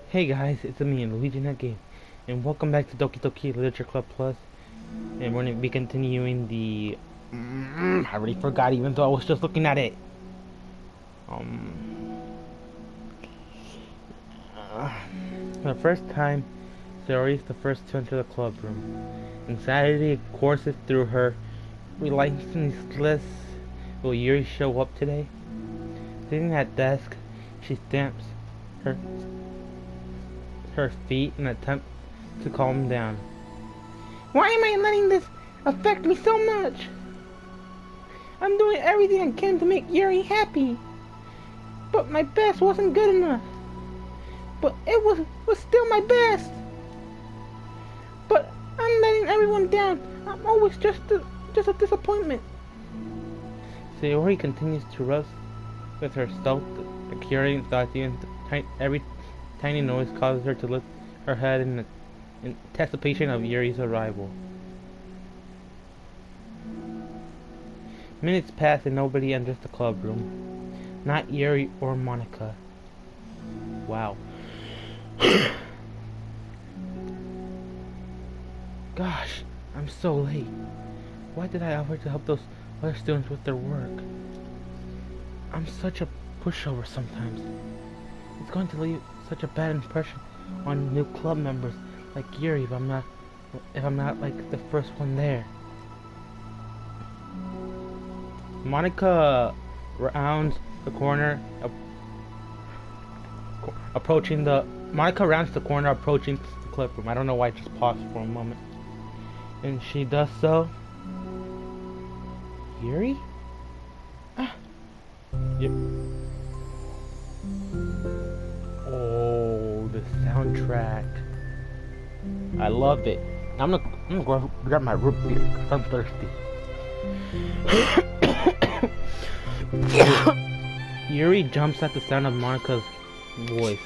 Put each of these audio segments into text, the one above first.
Hey guys, it's me, Luigi Game, and welcome back to Doki Literature Club Plus. And we're gonna be continuing the. I already forgot, even though I was just looking at it. For the first time, Sayori is the first to enter the club room. Anxiety courses through her. Relentless. Will Yuri show up today? Sitting at desk, she stamps her feet in an attempt to calm down. Why am I letting this affect me so much? I'm doing everything I can to make Yuri happy. But my best wasn't good enough. But it was still my best. But I'm letting everyone down. I'm always just a disappointment. Sayori continues to rust with her stealth, accuracy, and every tiny noise causes her to lift her head in anticipation of Yuri's arrival. Minutes pass and nobody enters the club room. Not Yuri or Monica. Wow. Gosh, I'm so late. Why did I offer to help those other students with their work? I'm such a pushover sometimes. It's going to leave such a bad impression on new club members like Yuri if I'm not like the first one there. Monica rounds the corner, approaching the club room. I don't know why I just paused for a moment. And she does so. Yuri? Yep. Oh, the soundtrack. I love it. I'm gonna go grab my root beer because I'm thirsty. Yuri jumps at the sound of Monica's voice.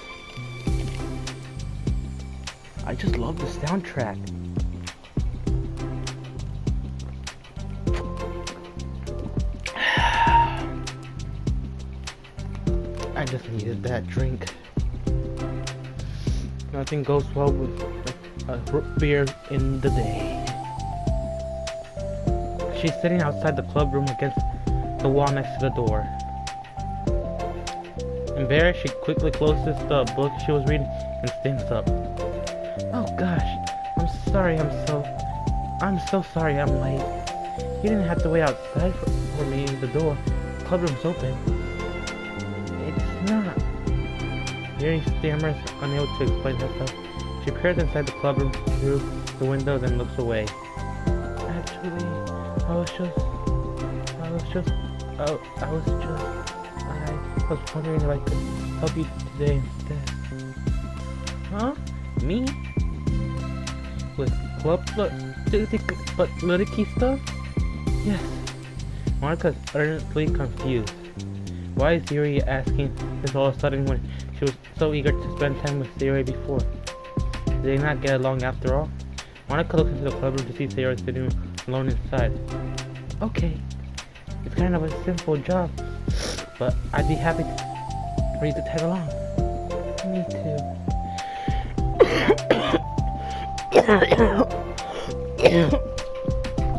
I just love the soundtrack. I just needed that drink. Nothing goes well with a root beer in the day. She's sitting outside the club room against the wall next to the door. Embarrassed, she quickly closes the book she was reading and stands up. Oh gosh, I'm so sorry I'm late. You didn't have to wait outside for me in the door. The club room's open. It's not. Yuri stammers, unable to explain herself. She peers inside the club room through the window, then looks away. Actually, I was wondering if I could help you today instead. Huh? Me? With club Ludicrous stuff? Yes. Monica's utterly confused. Why is Yuri asking this all of a sudden when she was so eager to spend time with Sayori before? Did they not get along after all? Monica looks into the club room to see Sayori sitting alone inside. Okay, it's kind of a simple job, but I'd be happy for you to tag along. Me too.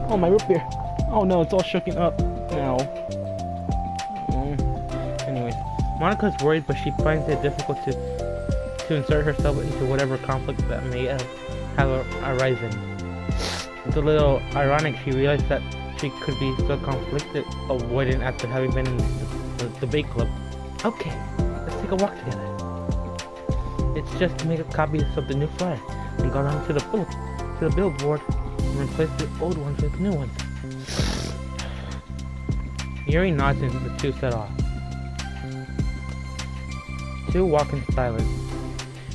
Oh, my root beer. Oh no, it's all shooken up now. Anyways, Monica's worried, but she finds it difficult to insert herself into whatever conflict that may have arisen. It's a little ironic she realized that she could be so conflicted avoidant after having been in the debate club. Okay, let's take a walk together. It's just to make a copy of the new flyer and go down to the billboard and replace the old ones with new ones. Yuri nods and the two set off. Two walk in silence.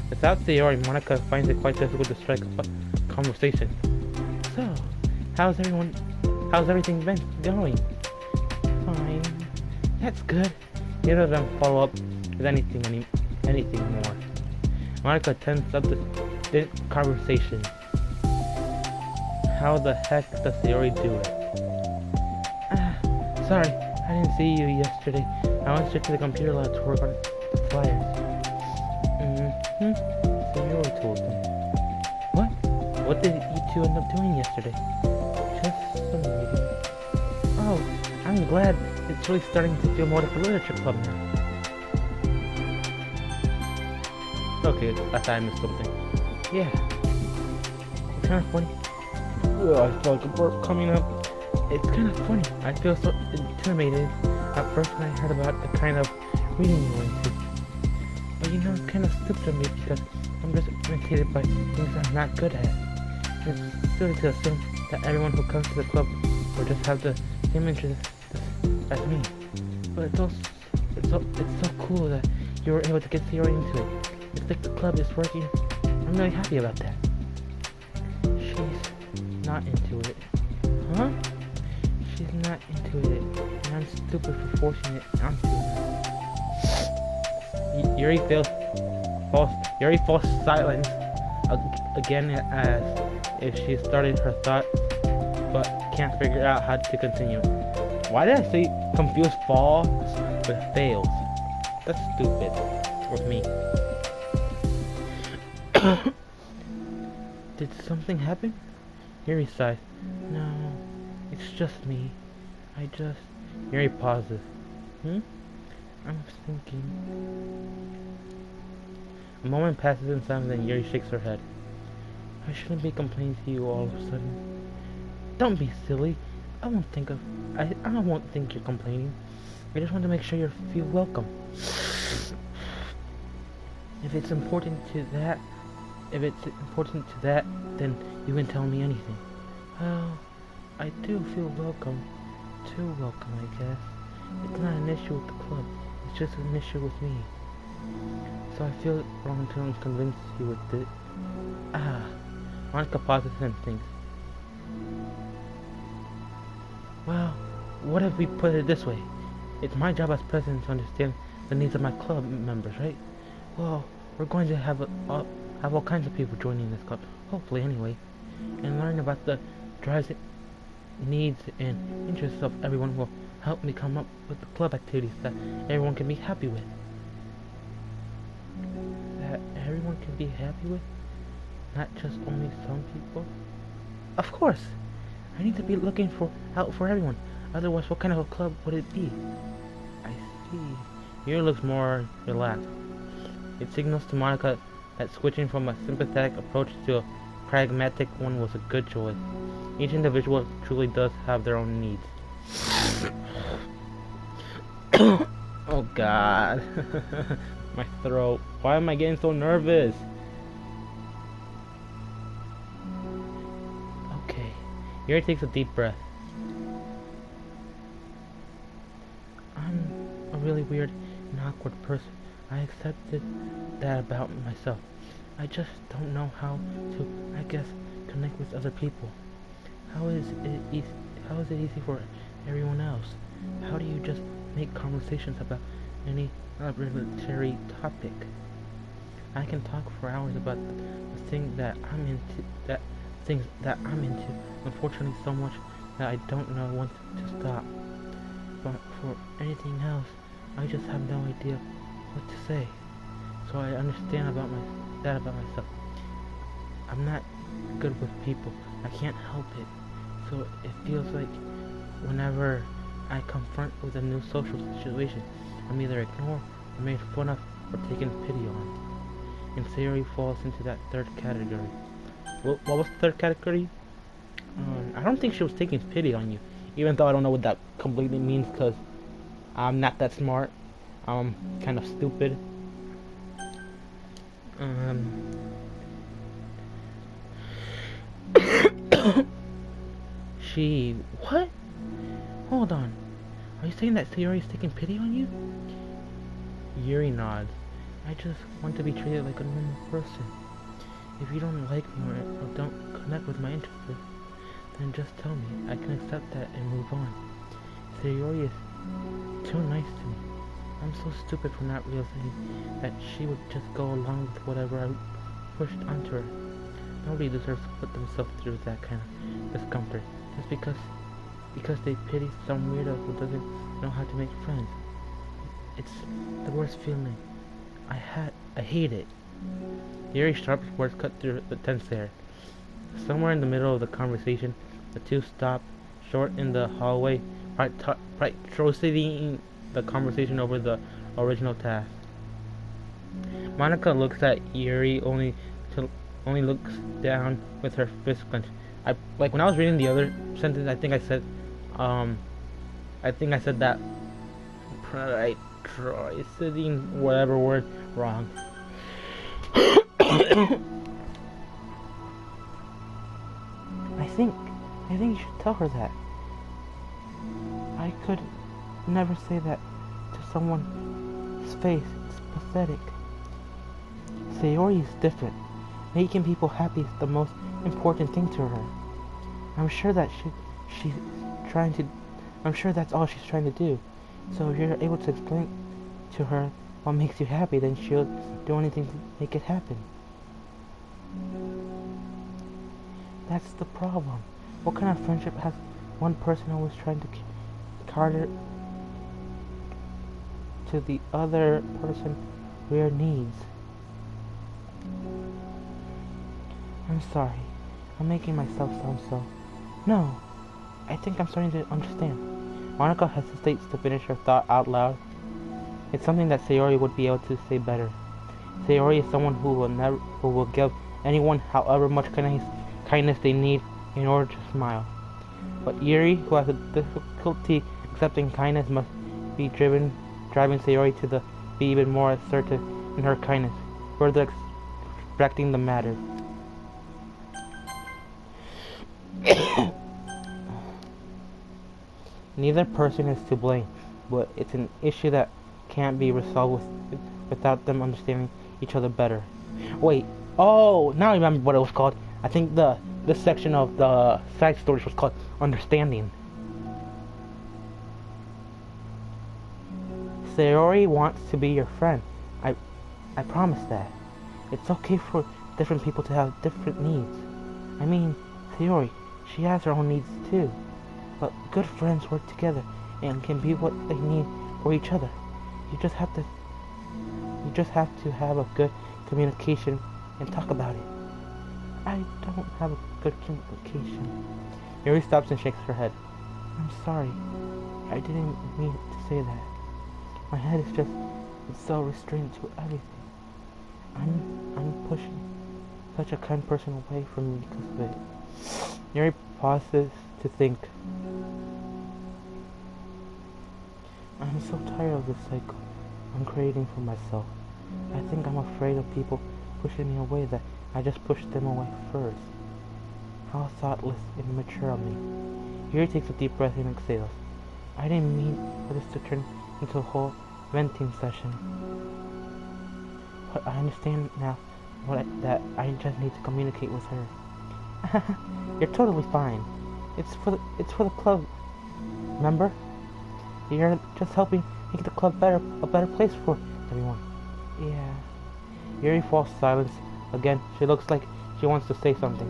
Without Sayori, Monica finds it quite difficult to strike a conversation. So, how's everything been going? Fine. That's good. Neither of them follow up with anything more. Monica tenses up the conversation. How the heck does Sayori do it? Sorry, I didn't see you yesterday. I went straight to the computer lab to work on the flyers. two ended up doing yesterday? Just some reading. Oh, I'm glad it's really starting to feel more like a literature club now. Okay, I thought I missed something. Yeah. It's kind of funny. Oh, I feel like a burp coming up. It's kind of funny. I feel so intimidated at first when I heard about the kind of reading you went to. But you know, it's kind of stupid of me because I'm just irritated by things I'm not good at. It's silly to assume that everyone who comes to the club will just have the same interests as me. But it's so cool that you were able to get theory into it. It's like the club is working. I'm really happy about that. She's not into it. Huh? She's not into it, and I'm stupid for forcing it onto her. Yuri falls silent again as if she started her thought, but can't figure out how to continue. Why did I say confuse falls with fails? That's stupid with me. Did something happen? Yuri sighed. No, it's just me. Yuri pauses. I'm thinking. A moment passes in silence, then Yuri shakes her head. I shouldn't be complaining to you all of a sudden. Don't be silly. I won't think you're complaining. I just want to make sure you feel welcome. If it's important to that, then you can tell me anything. Well, I do feel welcome. Too welcome, I guess. It's not an issue with the club. It's just an issue with me. So I feel wrong to convince you with it. Monica pauses and thinks. Well, what if we put it this way? It's my job as president to understand the needs of my club members, right? Well, we're going to have all kinds of people joining this club, hopefully anyway, and learn about the drives, needs, and interests of everyone will help me come up with the club activities that everyone can be happy with. That everyone can be happy with? Not just only some people? Of course! I need to be looking out for everyone. Otherwise, what kind of a club would it be? I see. Yuri looks more relaxed. It signals to Monica that switching from a sympathetic approach to a pragmatic one was a good choice. Each individual truly does have their own needs. Oh God. My throat. Why am I getting so nervous? Okay. Yuri takes a deep breath. I'm a really weird and awkward person. I accepted that about myself. I just don't know how to, I guess, connect with other people. How is it easy for everyone else? How do you just make conversations about any arbitrary topic? I can talk for hours about the things that I'm into. Unfortunately, so much that I don't know when to stop. But for anything else, I just have no idea what to say. So I understand about myself. I'm not good with people. I can't help it. So it feels like whenever I confront with a new social situation, I'm either ignored or made fun of or taken pity on. And Sayori falls into that third category. What was the third category? I don't think she was taking pity on you, even though I don't know what that completely means because I'm not that smart. I'm kind of stupid. What? Hold on. Are you saying that Sayori is taking pity on you? Yuri nods. I just want to be treated like a normal person. If you don't like me or don't connect with my interests, then just tell me. I can accept that and move on. Sayori is too nice to me. I'm so stupid for not realizing that she would just go along with whatever I pushed onto her. Nobody deserves to put themselves through that kind of discomfort just because they pity some weirdo who doesn't know how to make friends. It's the worst feeling. I hate it. Yuri's sharp words cut through the tense air. Somewhere in the middle of the conversation, the two stop short in the hallway, proceeding the conversation over the original task. Monica looks at Yuri only looks down with her fist clenched. Like when I was reading the other sentence, I think I said that sitting whatever word wrong. I think you should tell her that. I could never say that to someone's face. It's pathetic. Sayori is different. Making people happy is the most important thing to her. I'm sure that she's trying to. I'm sure that's all she's trying to do. So if you're able to explain to her what makes you happy, then she'll do anything to make it happen. That's the problem. What kind of friendship has one person always trying to cater to the other person's real needs? I'm sorry. I'm making myself sound so... No. I think I'm starting to understand. Monica hesitates to finish her thought out loud. It's something that Sayori would be able to say better. Sayori is someone who will give anyone however much kindness they need in order to smile. But Yuri, who has a difficulty accepting kindness, must be driving Sayori to be even more assertive in her kindness, further extracting the matter. Neither person is to blame, but it's an issue that can't be resolved without them understanding each other better. Wait, oh, now I remember what it was called. I think this section of the side stories was called Understanding. Sayori wants to be your friend. I promise that. It's okay for different people to have different needs. I mean, Sayori, she has her own needs too. But good friends work together and can be what they need for each other. You just have to have a good communication and talk about it. I don't have a good communication. Yuri stops and shakes her head. I'm sorry. I didn't mean to say that. My head is just so restrained to everything. I'm pushing such a kind person away from me because of it. Yuri pauses to think. I'm so tired of this cycle I'm creating for myself. I think I'm afraid of people pushing me away that I just pushed them away first. How thoughtless and immature of me. Yuri takes a deep breath and exhales. I didn't mean for this to turn into a whole venting session. But I understand now that I just need to communicate with her. You're totally fine. It's for the club. Remember? You're just helping make the club a better place for everyone. Yeah. Yuri falls silent. Again, she looks like she wants to say something.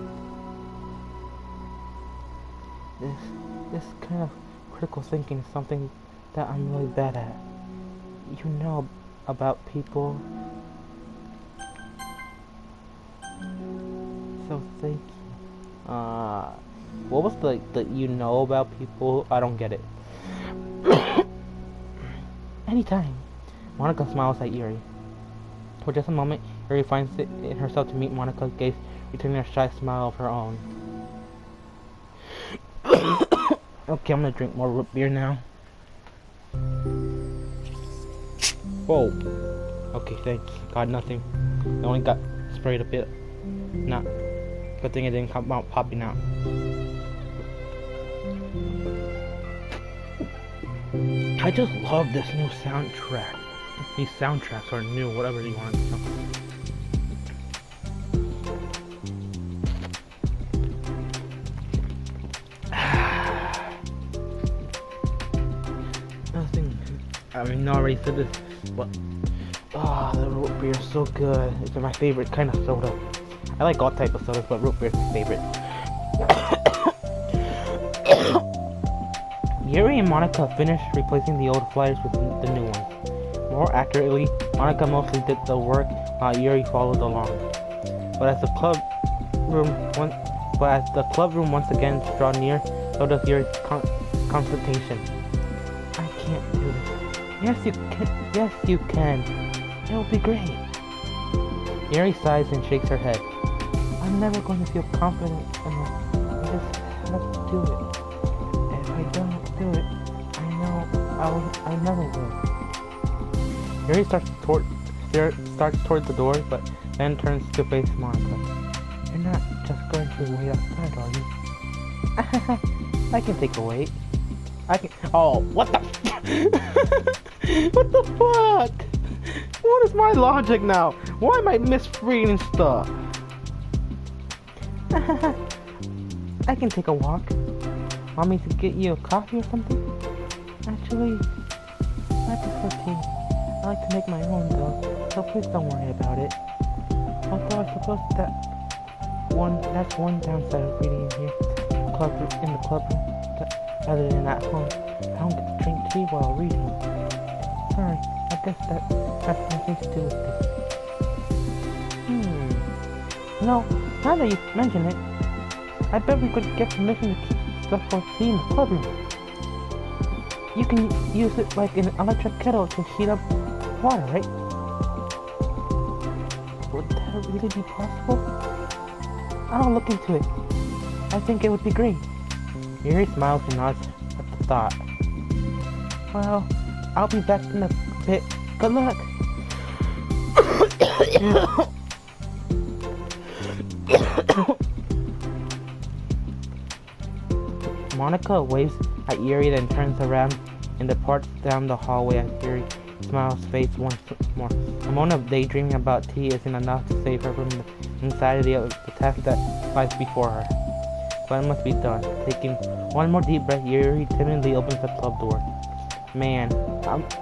This kind of critical thinking is something that I'm really bad at. You know about people. So thank you. What was the you know about people? I don't get it. Anytime. Monica smiles at Yuri. For just a moment, Yuri finds it in herself to meet Monica's gaze, returning a shy smile of her own. Okay, I'm gonna drink more root beer now. Whoa. Okay, thanks. Got nothing. I only got sprayed a bit. Nah. Good thing it didn't come out popping out. I just love this new soundtrack. These soundtracks are new, whatever you want to know. Nothing. I mean, I already said this, but the root beer is so good. It's my favorite kind of soda. I like all types of sodas, but root beer is my favorite. Yuri and Monica finished replacing the old flyers with the new ones. More accurately, Monica mostly did the work while Yuri followed along. But as the club room But as the club room once again draws near, so does Yuri's confrontation. I can't do this. Yes, you can. Yes, you can. It'll be great. Yuri sighs and shakes her head. I'm never going to feel confident enough. I just have to do it. If I don't do it, I know I never will. Yuri starts toward the door, but then turns to face Monica. You're not just going to wait outside, are you? I can take a wait. Oh, what the? What the fuck? What is my logic now? Why am I misreading stuff? I can take a walk. Want me to get you a coffee or something? Actually, I prefer tea. I like to make my own though, so please don't worry about it. Although I suppose that's one downside of reading in here, in the club room, rather than at home. I don't get to drink tea while reading. Sorry, I guess that has nothing to do with this. No, now that you mention it, I bet we could get permission to keep stuff for tea in the club room. You can use it like an electric kettle to heat up water, right? Would that really be possible? I'll look into it. I think it would be great. Yuri smiles and nods at the thought. Well, I'll be back in a bit. Good luck! Monica waves at Yuri, then turns around and departs down the hallway as Yuri smiles face once more. A moment of daydreaming about tea isn't enough to save her from the anxiety of the task that lies before her. But it must be done. Taking one more deep breath, Yuri timidly opens the club door. Man,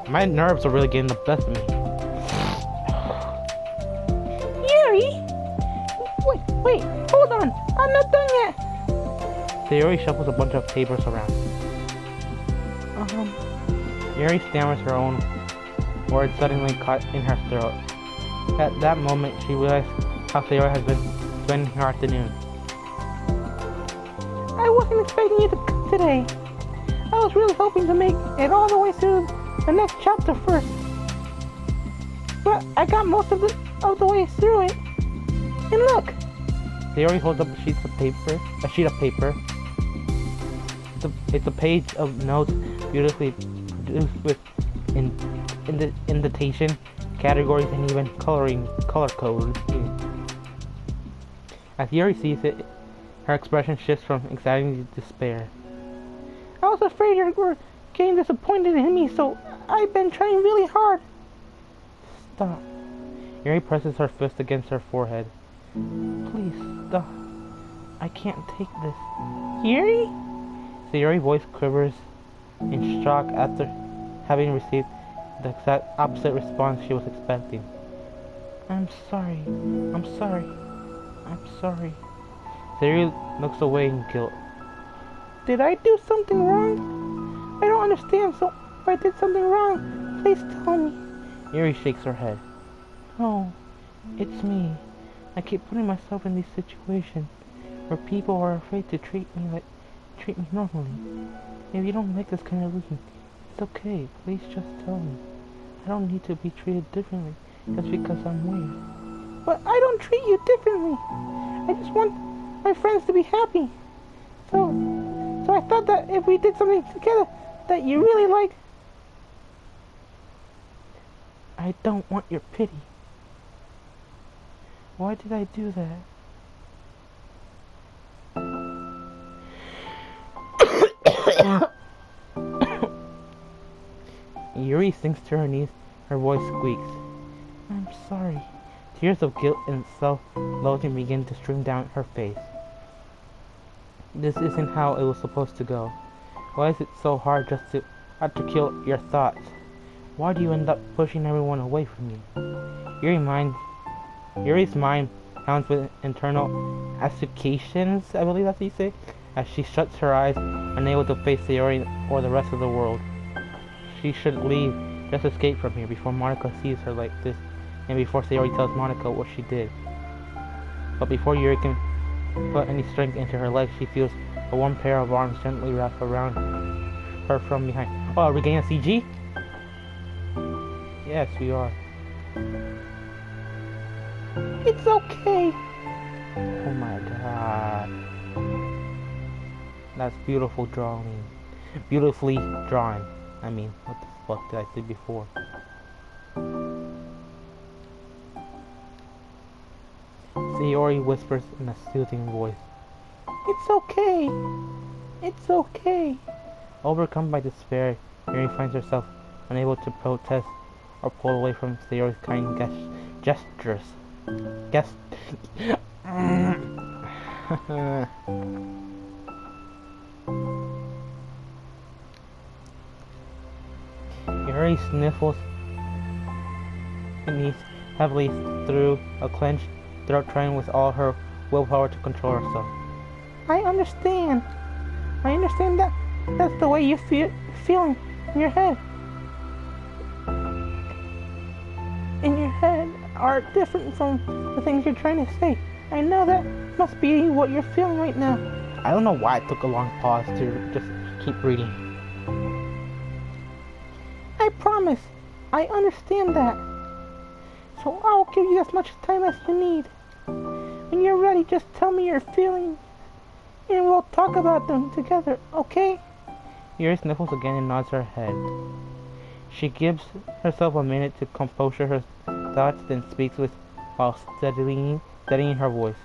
my nerves are really getting the best of me. Yuri! Wait, hold on! I'm not done yet! Yuri shuffles a bunch of papers around. Yuri stammers her own words suddenly caught in her throat. At that moment, she realized how Sayori has been spending her afternoon. I wasn't expecting you to come today. I was really hoping to make it all the way through the next chapter first. But I got most of the way through it. And look! Sayori holds up a sheet of paper. It's a page of notes beautifully produced with indentation, categories, and even color code. As Yuri sees it, her expression shifts from anxiety to despair. I was afraid you were getting disappointed in me, so I've been trying really hard. Stop. Yuri presses her fist against her forehead. Please stop. I can't take this. Yuri? Sayori's voice quivers in shock after having received the exact opposite response she was expecting. I'm sorry. Sayori looks away in guilt. Did I do something wrong? I don't understand, so if I did something wrong, please tell me. Yuri shakes her head. No, it's me. I keep putting myself in these situations where people are afraid to treat me normally. If you don't like this kind of reading, it's okay. Please just tell me. I don't need to be treated differently just because I'm weird. But I don't treat you differently. I just want my friends to be happy. So I thought that if we did something together that you really like. I don't want your pity. Why did I do that? Yuri sinks to her knees, her voice squeaks. I'm sorry. Tears of guilt and self-loathing begin to stream down her face. This isn't how it was supposed to go. Why is it so hard just to articulate your thoughts? Why do you end up pushing everyone away from you? Yuri's mind pounds with internal accusations, I believe that's what you say, as she shuts her eyes, unable to face Sayori or the rest of the world. She should leave, just escape from here before Monica sees her like this, and before Sayori tells Monica what she did. But before Yuri can put any strength into her legs, she feels a warm pair of arms gently wrap around her from behind. Oh, are we getting a CG? Yes, we are. It's okay. Oh my god. That's beautiful drawing. Beautifully drawn. I mean, what the fuck did I say before? Sayori whispers in a soothing voice. It's okay. It's okay. Overcome by despair, Yuri finds herself unable to protest or pull away from Sayori's kind gestures. Yuri sniffles and knees heavily through a clenched throat, trying with all her willpower to control herself. I understand that that's the way you feeling in your head. In your head are different from the things you're trying to say. I know that must be what you're feeling right now. I don't know why I took a long pause to just keep reading. I promise, I understand that. So I'll give you as much time as you need. When you're ready, just tell me your feelings, and we'll talk about them together, okay? Yuri sniffles again and nods her head. She gives herself a minute to compose her thoughts, then speaks while steadying her voice.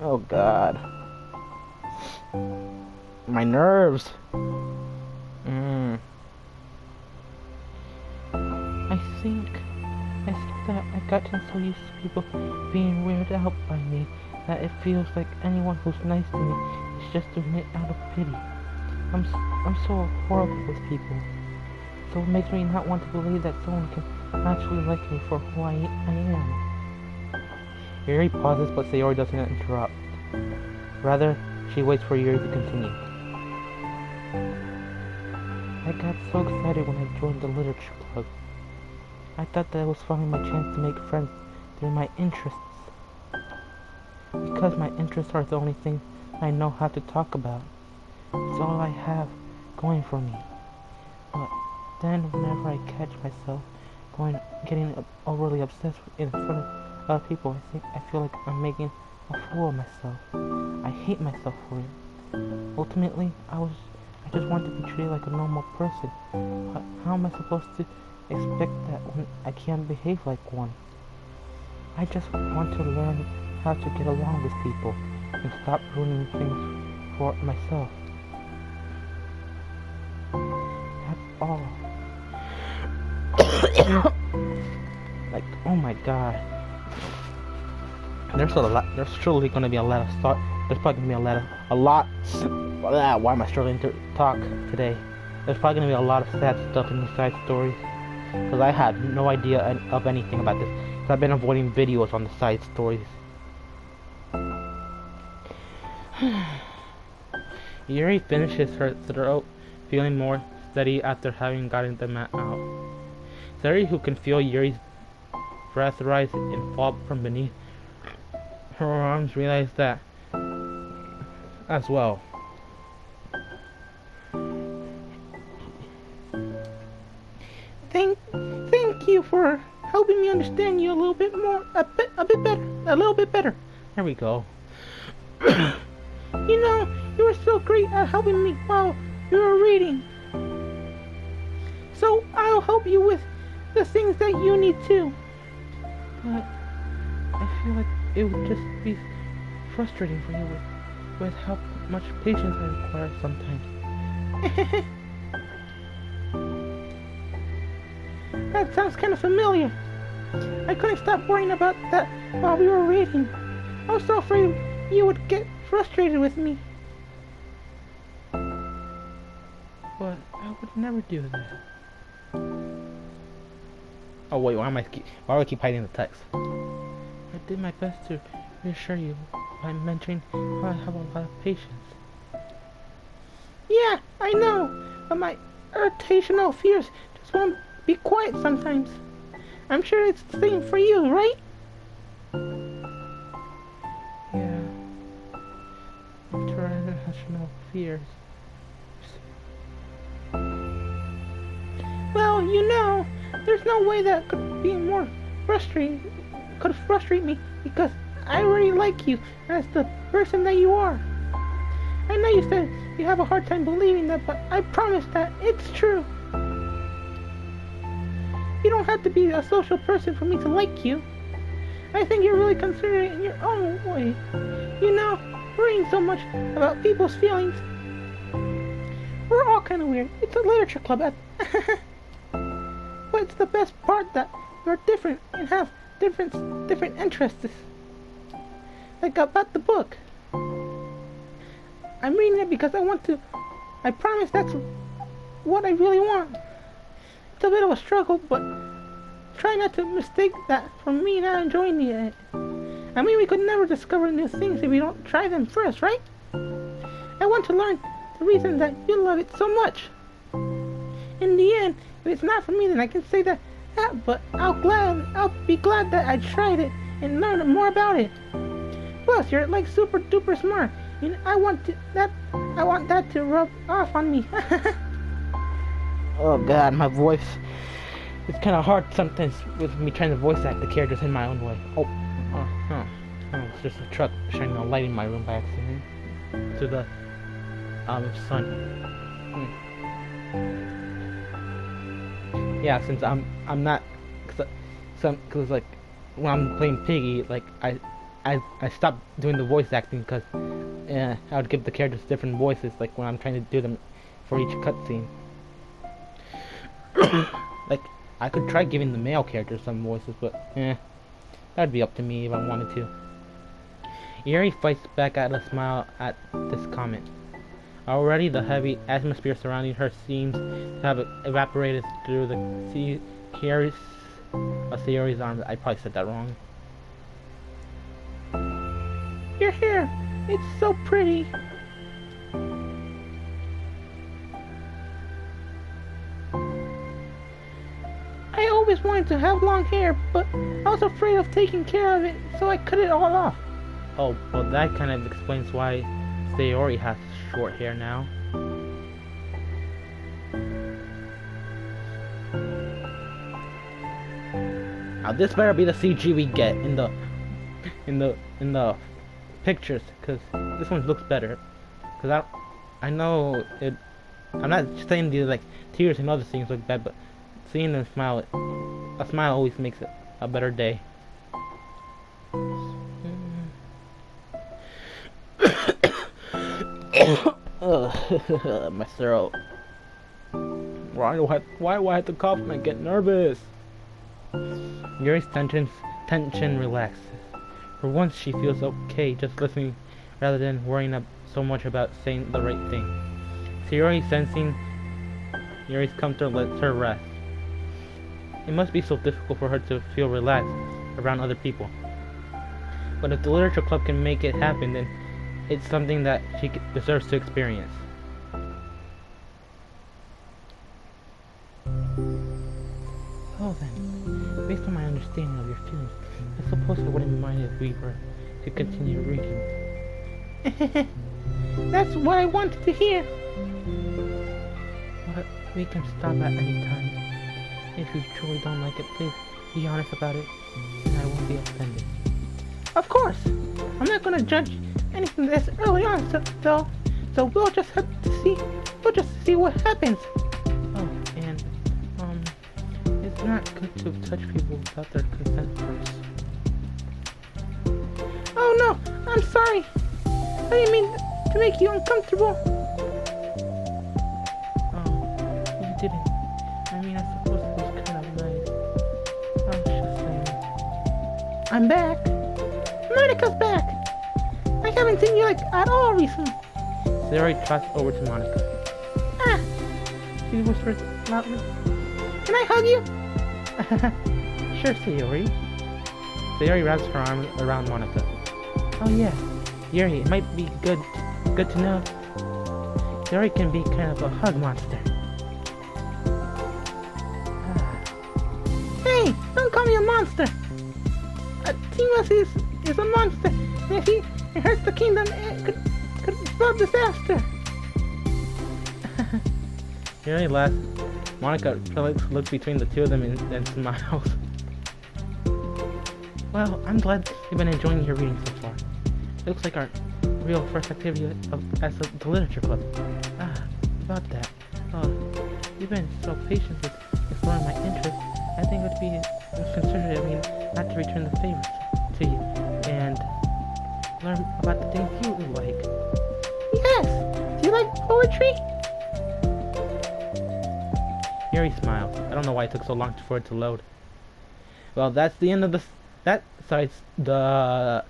Oh God. My nerves. I think that I gotten so used to people being weirded out by me that it feels like anyone who's nice to me is just doing it out of pity. I'm so horrible with people. So it makes me not want to believe that someone can actually like me for who I am. Yuri pauses, but Sayori doesn't interrupt. Rather, she waits for Yuri to continue. I got so excited when I joined the literature club. I thought that was finally my chance to make friends through my interests. Because my interests are the only thing I know how to talk about. It's all I have going for me. But then whenever I catch myself getting overly obsessed in front of other people, I feel like I'm making a fool of myself. I hate myself for it. Ultimately, I just want to be treated like a normal person. But how am I supposed to expect that when I can't behave like one? I just want to learn how to get along with people and stop ruining things for myself. That's all. Like, oh my god. There's surely gonna be a lot of thought. There's probably gonna be a lot. Why am I struggling to talk today? There's probably gonna be a lot of sad stuff in the side stories. Because I had no idea of anything about this. Because I've been avoiding videos on the side stories. Yuri finishes her throat, feeling more steady after having gotten them out. Sayori, who can feel Yuri's breath rise and fall from beneath her arms, realized that as well. Thank you for helping me understand you a little bit more, a little bit better. There we go. You know, you were so great at helping me while you were reading. So I'll help you with the things that you need too. But I feel like it would just be frustrating for you with how much patience I require sometimes. That sounds kind of familiar. I couldn't stop worrying about that while we were reading. I was so afraid you would get frustrated with me. But I would never do that. Oh wait, why do I keep hiding the text? I did my best to reassure you by mentioning how I have a lot of patience. Yeah, I know, but my irritational fears just won't be quiet sometimes. I'm sure it's the same for you, right? fears. Well, you know, there's no way that could be more frustrating. Could frustrate me because I already like you as the person that you are. I know you said you have a hard time believing that, but I promise that it's true. You don't have to be a social person for me to like you. I think you're really considerate in your own way. You know, worrying so much about people's feelings. We're all kind of weird. It's a literature club, but it's the best part that we're different and have different interests. Like about the book. I'm reading it because I promise that's what I really want. It's a bit of a struggle, but try not to mistake that for me not enjoying it. I mean, we could never discover new things if we don't try them first, right? I want to learn the reason that you love it so much. In the end, if it's not for me, then I can say that but I'll be glad that I tried it and learned more about it. Plus, you're like super duper smart. You know, I want that to rub off on me. Oh God, my voice. It's kind of hard sometimes with me trying to voice act the characters in my own way. Oh, it's just a truck shining a light in my room by accident. To the sun. Yeah, since I'm not, cause like when I'm playing Piggy, like I stopped doing the voice acting because I would give the characters different voices, like when I'm trying to do them for each cutscene. Like I could try giving the male characters some voices, but that'd be up to me if I wanted to. Yuri fights back at a smile at this comment. Already the heavy atmosphere surrounding her seems to have evaporated through the Sayori's arms. I probably said that wrong. Your hair, it's so pretty. I always wanted to have long hair, but I was afraid of taking care of it, so I cut it all off. Oh, well that kind of explains why Sayori has short hair now. Now this better be the CG we get in the pictures, cause this one looks better. Cause I know it. I'm not saying the like tears and other things look bad, but seeing them smile, a smile always makes it a better day. My throat. Why do I have to cough when I get nervous? Yuri's tension relaxes. For once, she feels okay just listening rather than worrying so much about saying the right thing. Sayori, sensing Yuri's comfort, lets her rest. It must be so difficult for her to feel relaxed around other people. But if the literature club can make it happen, then it's something that she deserves to experience. Oh then, based on my understanding of your feelings, I suppose I wouldn't mind if we were to continue reading. That's what I wanted to hear. But we can stop at any time. If you truly don't like it, please be honest about it, and I won't be offended. Of course! I'm not gonna judge anything this early on, so we'll just have to see. We'll just see what happens. Oh, and it's not good to touch people without their consent first. Oh no, I'm sorry. I didn't mean to make you uncomfortable. Oh, you didn't. I mean, I suppose it was kind of nice. I was just saying. I'm back. Monika's back. I haven't seen you like at all recently. Sayori trots over to Monika. Ah! She whispers loudly. Can I hug you? Sure, Sayori. Sayori wraps her arm around Monika. Oh yeah, Yuri, it might be good to know. Sayori can be kind of a hug monster. Hey, don't call me a monster. Timus is a monster. If he hurts the kingdom, it could spell disaster. Yuri laughs. Monica looks between the two of them and smiles. Well, I'm glad you've been enjoying your reading so far. It looks like our real first activity as the literature club. About that. You've been so patient with exploring my interests. I think it would be considerate of me not to return the favor to you and learn about the things you like. Yes! Do you like poetry? Yuri smiles. I don't know why it took so long for it to load. Well, that's the end of that side's the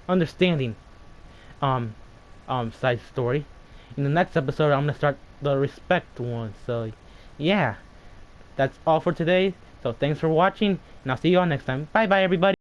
understanding side story. In the next episode, I'm gonna start the respect one. So yeah, that's all for today. So thanks for watching, and I'll see you all next time. Bye bye, everybody.